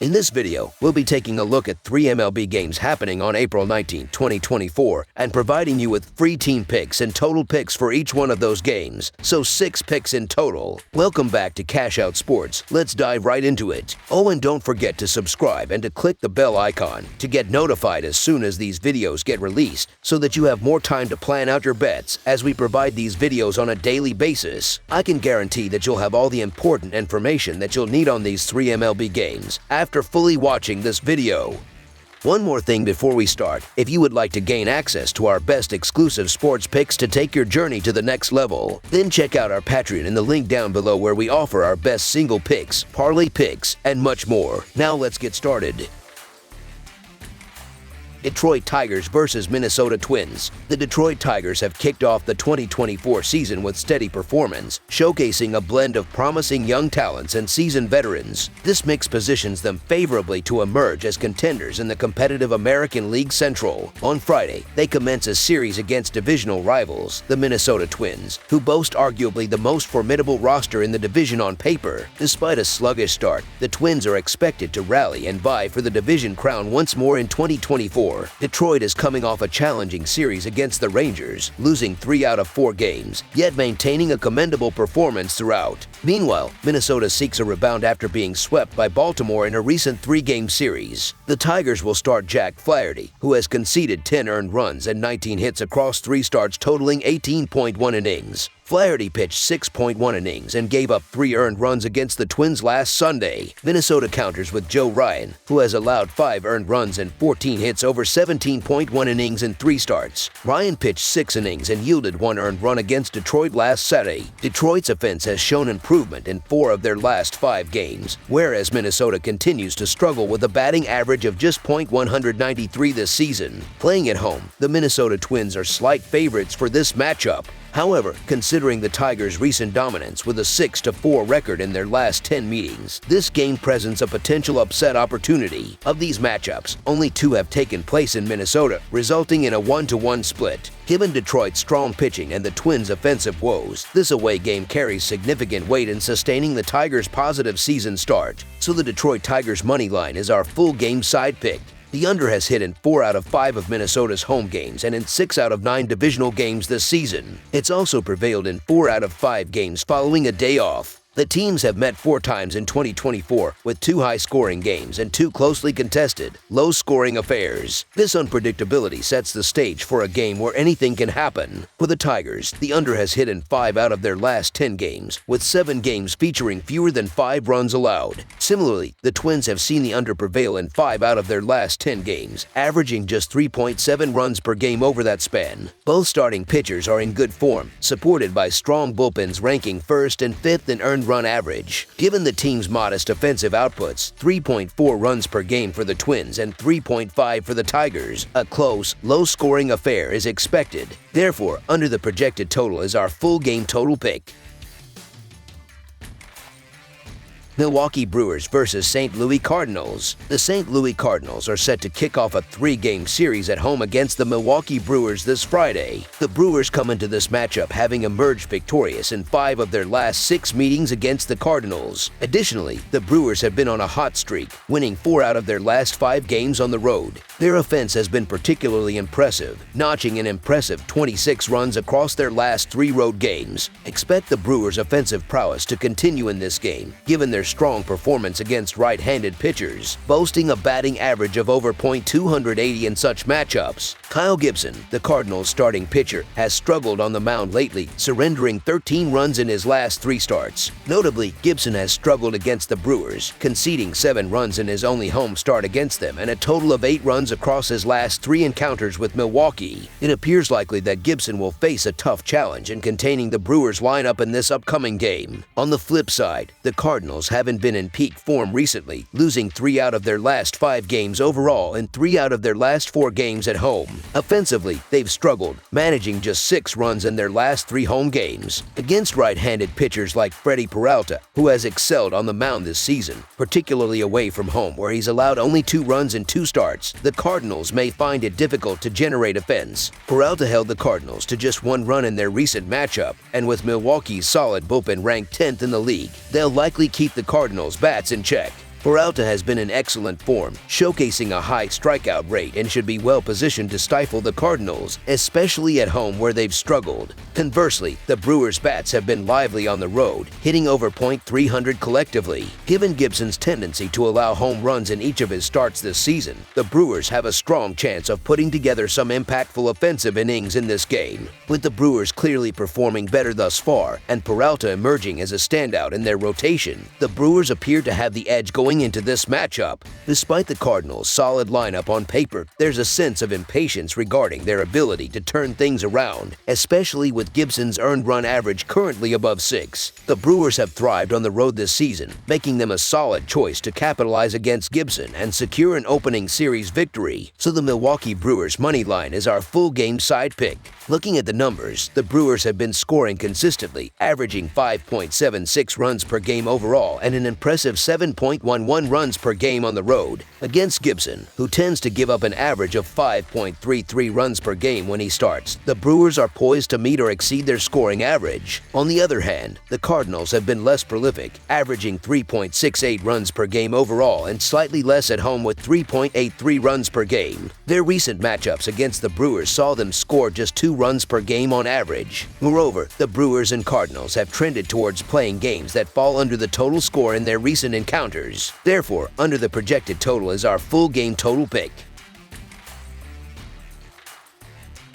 In this video, we'll be taking a look at 3 MLB games happening on April 19, 2024, and providing you with free team picks and total picks for each one of those games, so 6 picks in total. Welcome back to Cash Out Sports. Let's dive right into it. Oh, and don't forget to subscribe and to click the bell icon to get notified as soon as these videos get released, so that you have more time to plan out your bets as we provide these videos on a daily basis. I can guarantee that you'll have all the important information that you'll need on these 3 MLB games after fully watching this video. One more thing before we start, if you would like to gain access to our best exclusive sports picks to take your journey to the next level, then check out our Patreon in the link down below where we offer our best single picks, parlay picks, and much more. Now let's get started. Detroit Tigers versus Minnesota Twins. The Detroit Tigers have kicked off the 2024 season with steady performance, showcasing a blend of promising young talents and seasoned veterans. This mix positions them favorably to emerge as contenders in the competitive American League Central. On Friday, they commence a series against divisional rivals, the Minnesota Twins, who boast arguably the most formidable roster in the division on paper. Despite a sluggish start, the Twins are expected to rally and vie for the division crown once more in 2024. Detroit is coming off a challenging series against the Rangers, losing 3 out of 4 games, yet maintaining a commendable performance throughout. Meanwhile, Minnesota seeks a rebound after being swept by Baltimore in a recent 3-game series. The Tigers will start Jack Flaherty, who has conceded 10 earned runs and 19 hits across 3 starts totaling 18.1 innings. Flaherty pitched 6.1 innings and gave up 3 earned runs against the Twins last Sunday. Minnesota counters with Joe Ryan, who has allowed 5 earned runs and 14 hits over 17.1 innings in 3 starts. Ryan pitched 6 innings and yielded 1 earned run against Detroit last Saturday. Detroit's offense has shown improvement in 4 of their last 5 games, whereas Minnesota continues to struggle with a batting average of just .193 this season. Playing at home, the Minnesota Twins are slight favorites for this matchup. However, considering the Tigers' recent dominance with a 6-4 record in their last 10 meetings, this game presents a potential upset opportunity. Of these matchups, only 2 have taken place in Minnesota, resulting in a 1-1 split. Given Detroit's strong pitching and the Twins' offensive woes, this away game carries significant weight in sustaining the Tigers' positive season start. So the Detroit Tigers' money line is our full game side pick. The under has hit in 4 out of 5 of Minnesota's home games and in 6 out of 9 divisional games this season. It's also prevailed in 4 out of 5 games following a day off. The teams have met 4 times in 2024, with 2 high-scoring games and 2 closely contested, low-scoring affairs. This unpredictability sets the stage for a game where anything can happen. For the Tigers, the under has hit in 5 out of their last 10 games, with 7 games featuring fewer than 5 runs allowed. Similarly, the Twins have seen the under prevail in 5 out of their last 10 games, averaging just 3.7 runs per game over that span. Both starting pitchers are in good form, supported by strong bullpens ranking 1st and 5th in earned run average. Given the team's modest offensive outputs, 3.4 runs per game for the Twins and 3.5 for the Tigers, a close, low-scoring affair is expected. Therefore, under the projected total is our full game total pick. Milwaukee Brewers versus St. Louis Cardinals. The St. Louis Cardinals are set to kick off a 3-game series at home against the Milwaukee Brewers this Friday. The Brewers come into this matchup having emerged victorious in 5 of their last 6 meetings against the Cardinals. Additionally, the Brewers have been on a hot streak, winning 4 out of their last 5 games on the road. Their offense has been particularly impressive, notching an impressive 26 runs across their last 3 road games. Expect the Brewers' offensive prowess to continue in this game, given their strong performance against right-handed pitchers, boasting a batting average of over .280 in such matchups. Kyle Gibson, the Cardinals' starting pitcher, has struggled on the mound lately, surrendering 13 runs in his last 3 starts. Notably, Gibson has struggled against the Brewers, conceding 7 runs in his only home start against them and a total of 8 runs across his last 3 encounters with Milwaukee. It appears likely that Gibson will face a tough challenge in containing the Brewers' lineup in this upcoming game. On the flip side, the Cardinals haven't been in peak form recently, losing 3 out of their last 5 games overall and 3 out of their last 4 games at home. Offensively, they've struggled, managing just 6 runs in their last 3 home games. Against right-handed pitchers like Freddie Peralta, who has excelled on the mound this season, particularly away from home where he's allowed only 2 runs in 2 starts, the Cardinals may find it difficult to generate offense. Peralta held the Cardinals to just 1 run in their recent matchup, and with Milwaukee's solid bullpen ranked 10th in the league, they'll likely keep the Cardinals' bats in check. Peralta has been in excellent form, showcasing a high strikeout rate and should be well positioned to stifle the Cardinals, especially at home where they've struggled. Conversely, the Brewers' bats have been lively on the road, hitting over .300 collectively. Given Gibson's tendency to allow home runs in each of his starts this season, the Brewers have a strong chance of putting together some impactful offensive innings in this game. With the Brewers clearly performing better thus far and Peralta emerging as a standout in their rotation, the Brewers appear to have the edge going into this matchup. Despite the Cardinals' solid lineup on paper, there's a sense of impatience regarding their ability to turn things around, especially with Gibson's earned run average currently above 6. The Brewers have thrived on the road this season, making them a solid choice to capitalize against Gibson and secure an opening series victory. So the Milwaukee Brewers money line is our full game side pick. Looking at the numbers, the Brewers have been scoring consistently, averaging 5.76 runs per game overall and an impressive 7.11 runs per game on the road. Against Gibson, who tends to give up an average of 5.33 runs per game when he starts, the Brewers are poised to meet or exceed their scoring average. On the other hand, the Cardinals have been less prolific, averaging 3.68 runs per game overall and slightly less at home with 3.83 runs per game. Their recent matchups against the Brewers saw them score just 2 runs per game on average. Moreover, the Brewers and Cardinals have trended towards playing games that fall under the total score in their recent encounters. Therefore, under the projected total is our full game total pick.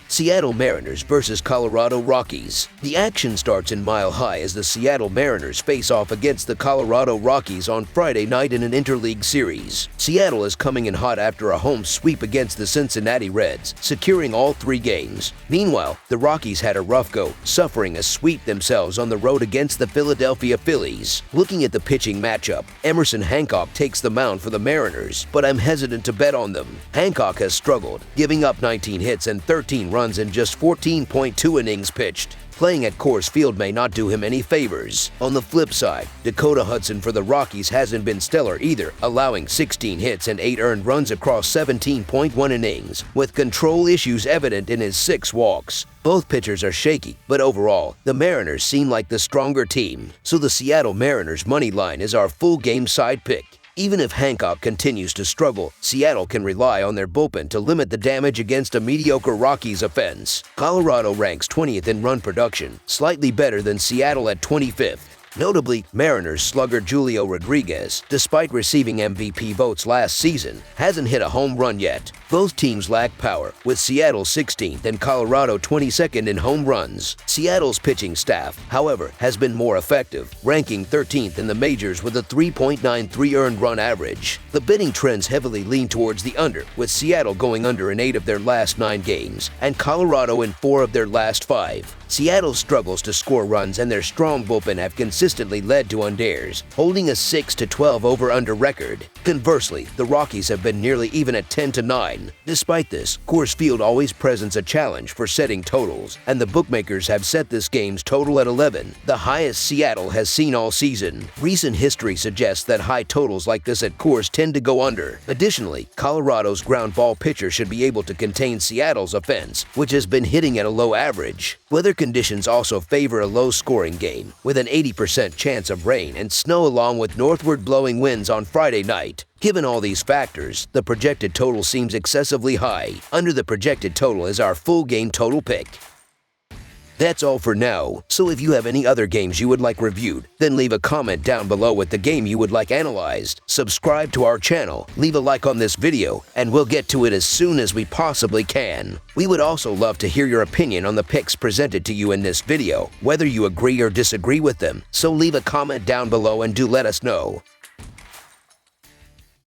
Seattle Mariners versus Colorado Rockies. The action starts in Mile High as the Seattle Mariners face off against the Colorado Rockies on Friday night in an interleague series. Seattle is coming in hot after a home sweep against the Cincinnati Reds, securing all 3 games. Meanwhile, the Rockies had a rough go, suffering a sweep themselves on the road against the Philadelphia Phillies. Looking at the pitching matchup, Emerson Hancock takes the mound for the Mariners, but I'm hesitant to bet on them. Hancock has struggled, giving up 19 hits and 13 runs in just 14.2 innings pitched. Playing at Coors Field may not do him any favors. On the flip side, Dakota Hudson for the Rockies hasn't been stellar either, allowing 16 hits and 8 earned runs across 17.1 innings, with control issues evident in his 6 walks. Both pitchers are shaky, but overall, the Mariners seem like the stronger team, so the Seattle Mariners money line is our full game side pick. Even if Hancock continues to struggle, Seattle can rely on their bullpen to limit the damage against a mediocre Rockies offense. Colorado ranks 20th in run production, slightly better than Seattle at 25th. Notably, Mariners slugger Julio Rodriguez, despite receiving MVP votes last season, hasn't hit a home run yet. Both teams lack power, with Seattle 16th and Colorado 22nd in home runs. Seattle's pitching staff, however, has been more effective, ranking 13th in the majors with a 3.93 earned run average. The betting trends heavily lean towards the under, with Seattle going under in 8 of their last 9 games, and Colorado in 4 of their last 5. Seattle struggles to score runs and their strong bullpen have consistently led to unders, holding a 6-12 over-under record. Conversely, the Rockies have been nearly even at 10-9. Despite this, Coors Field always presents a challenge for setting totals, and the bookmakers have set this game's total at 11, the highest Seattle has seen all season. Recent history suggests that high totals like this at Coors tend to go under. Additionally, Colorado's ground ball pitcher should be able to contain Seattle's offense, which has been hitting at a low average. Weather conditions also favor a low-scoring game, with an 80% chance of rain and snow along with northward blowing winds on Friday night. Given all these factors, the projected total seems excessively high. Under the projected total is our full game total pick. That's all for now, so if you have any other games you would like reviewed, then leave a comment down below with the game you would like analyzed. Subscribe to our channel, leave a like on this video, and we'll get to it as soon as we possibly can. We would also love to hear your opinion on the picks presented to you in this video, whether you agree or disagree with them, so leave a comment down below and do let us know.